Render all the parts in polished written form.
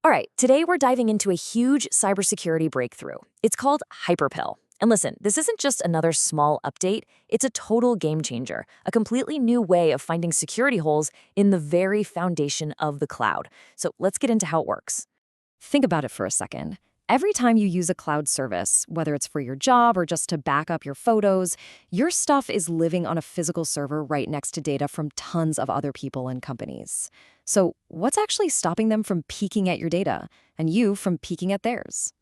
All right, today we're diving into a huge cybersecurity breakthrough. It's called HyperPill. And listen, this isn't just another small update, it's a total game changer, a completely new way of finding security holes in the very foundation of the cloud. So let's get into how it works. Think about it for a second. Every time you use a cloud service, whether it's for your job or just to back up your photos, your stuff is living on a physical server right next to data from tons of other people and companies. So what's actually stopping them from peeking at your data and you from peeking at theirs?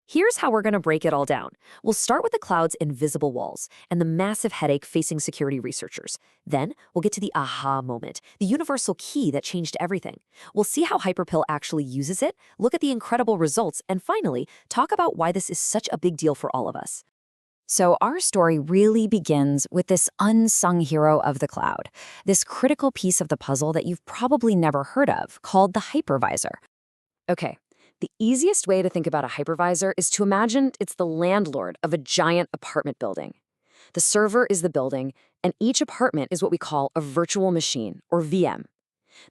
Here's how we're going to break it all down. We'll start with the cloud's invisible walls and the massive headache facing security researchers. Then we'll get to the aha moment, the universal key that changed everything. We'll see how HyperPill actually uses it, look at the incredible results, and finally, talk about why this is such a big deal for all of us. So our story really begins with this unsung hero of the cloud, this critical piece of the puzzle that you've probably never heard of, called the hypervisor. Okay. The easiest way to think about a hypervisor is to imagine it's the landlord of a giant apartment building. The server is the building, and each apartment is what we call a virtual machine, or VM.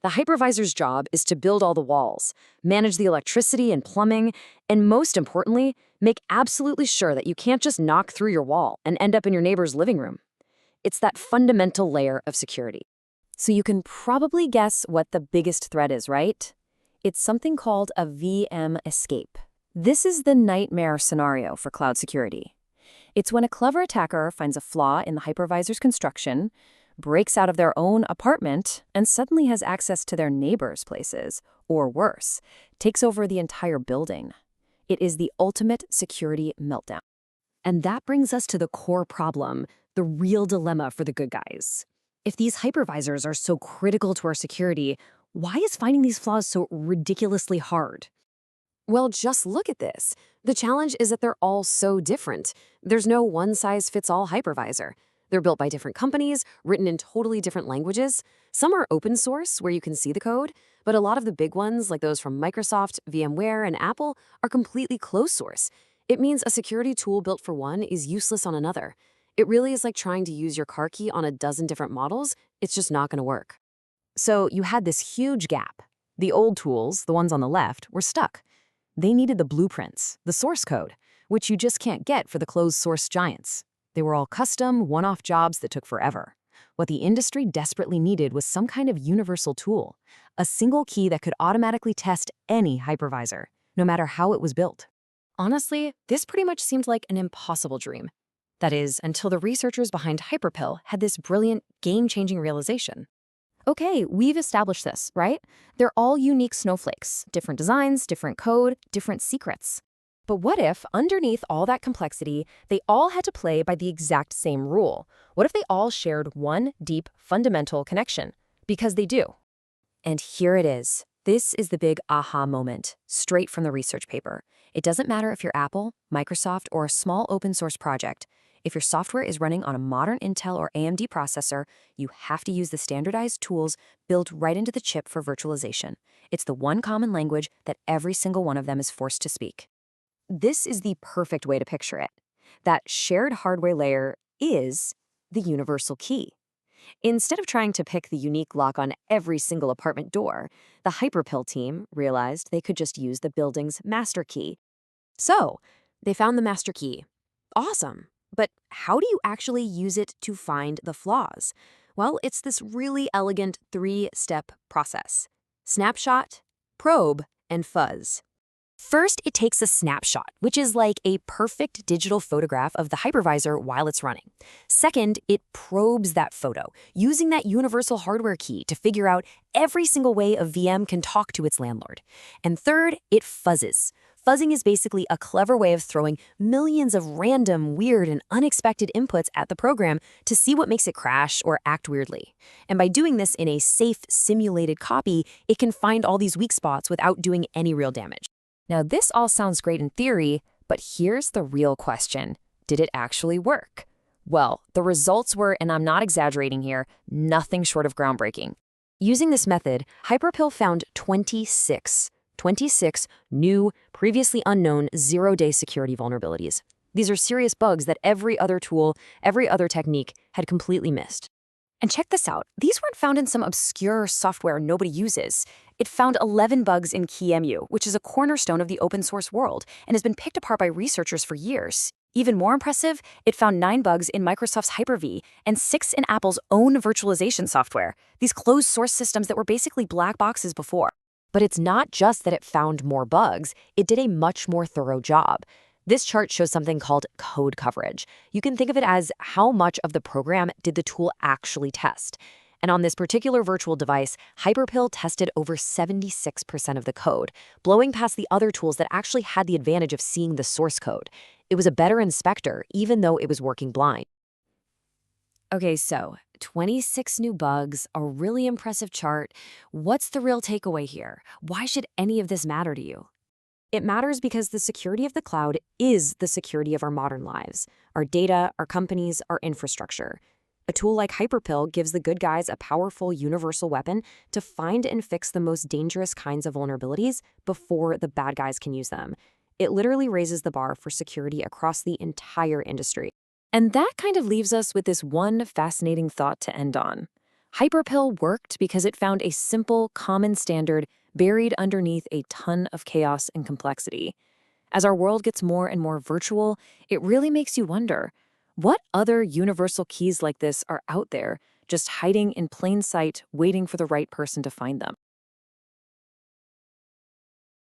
The hypervisor's job is to build all the walls, manage the electricity and plumbing, and most importantly, make absolutely sure that you can't just knock through your wall and end up in your neighbor's living room. It's that fundamental layer of security. So you can probably guess what the biggest threat is, right? It's something called a VM escape. This is the nightmare scenario for cloud security. It's when a clever attacker finds a flaw in the hypervisor's construction, breaks out of their own apartment, and suddenly has access to their neighbors' places, or worse, takes over the entire building. It is the ultimate security meltdown. And that brings us to the core problem, the real dilemma for the good guys. If these hypervisors are so critical to our security, why is finding these flaws so ridiculously hard? Well, just look at this. The challenge is that they're all so different. There's no one-size-fits-all hypervisor. They're built by different companies, written in totally different languages. Some are open source, where you can see the code, but a lot of the big ones, like those from Microsoft, VMware, and Apple, are completely closed source. It means a security tool built for one is useless on another. It really is like trying to use your car key on a dozen different models. It's just not going to work. So you had this huge gap. The old tools, the ones on the left, were stuck. They needed the blueprints, the source code, which you just can't get for the closed-source giants. They were all custom, one-off jobs that took forever. What the industry desperately needed was some kind of universal tool, a single key that could automatically test any hypervisor, no matter how it was built. Honestly, this pretty much seemed like an impossible dream. That is, until the researchers behind HyperPill had this brilliant, game-changing realization. Okay, we've established this, right? They're all unique snowflakes, different designs, different code, different secrets. But what if, underneath all that complexity, they all had to play by the exact same rule? What if they all shared one deep, fundamental connection? Because they do. And here it is. This is the big aha moment, straight from the research paper. It doesn't matter if you're Apple, Microsoft, or a small open source project. If your software is running on a modern Intel or AMD processor, you have to use the standardized tools built right into the chip for virtualization. It's the one common language that every single one of them is forced to speak. This is the perfect way to picture it. That shared hardware layer is the universal key. Instead of trying to pick the unique lock on every single apartment door, the HyperPill team realized they could just use the building's master key. So, they found the master key. Awesome. But how do you actually use it to find the flaws? Well, it's this really elegant three-step process: snapshot, probe, and fuzz. First, it takes a snapshot, which is like a perfect digital photograph of the hypervisor while it's running. Second, it probes that photo, using that universal hardware key to figure out every single way a VM can talk to its landlord. And third, it fuzzes. Fuzzing is basically a clever way of throwing millions of random, weird, and unexpected inputs at the program to see what makes it crash or act weirdly. And by doing this in a safe, simulated copy, it can find all these weak spots without doing any real damage. Now, this all sounds great in theory, but here's the real question. Did it actually work? Well, the results were, and I'm not exaggerating here, nothing short of groundbreaking. Using this method, HyperPill found 26 new, previously unknown zero-day security vulnerabilities. These are serious bugs that every other tool, every other technique had completely missed. And check this out. These weren't found in some obscure software nobody uses. It found 11 bugs in QEMU, which is a cornerstone of the open source world and has been picked apart by researchers for years. Even more impressive, it found 9 bugs in Microsoft's Hyper-V and 6 in Apple's own virtualization software, these closed source systems that were basically black boxes before. But it's not just that it found more bugs, it did a much more thorough job. This chart shows something called code coverage. You can think of it as how much of the program did the tool actually test. And on this particular virtual device, HyperPill tested over 76% of the code, blowing past the other tools that actually had the advantage of seeing the source code. It was a better inspector, even though it was working blind. Okay, so 26 new bugs, a really impressive chart. What's the real takeaway here? Why should any of this matter to you? It matters because the security of the cloud is the security of our modern lives, our data, our companies, our infrastructure. A tool like HyperPill gives the good guys a powerful universal weapon to find and fix the most dangerous kinds of vulnerabilities before the bad guys can use them. It literally raises the bar for security across the entire industry. And that kind of leaves us with this one fascinating thought to end on. HyperPill worked because it found a simple, common standard buried underneath a ton of chaos and complexity. As our world gets more and more virtual, it really makes you wonder, what other universal keys like this are out there, just hiding in plain sight, waiting for the right person to find them?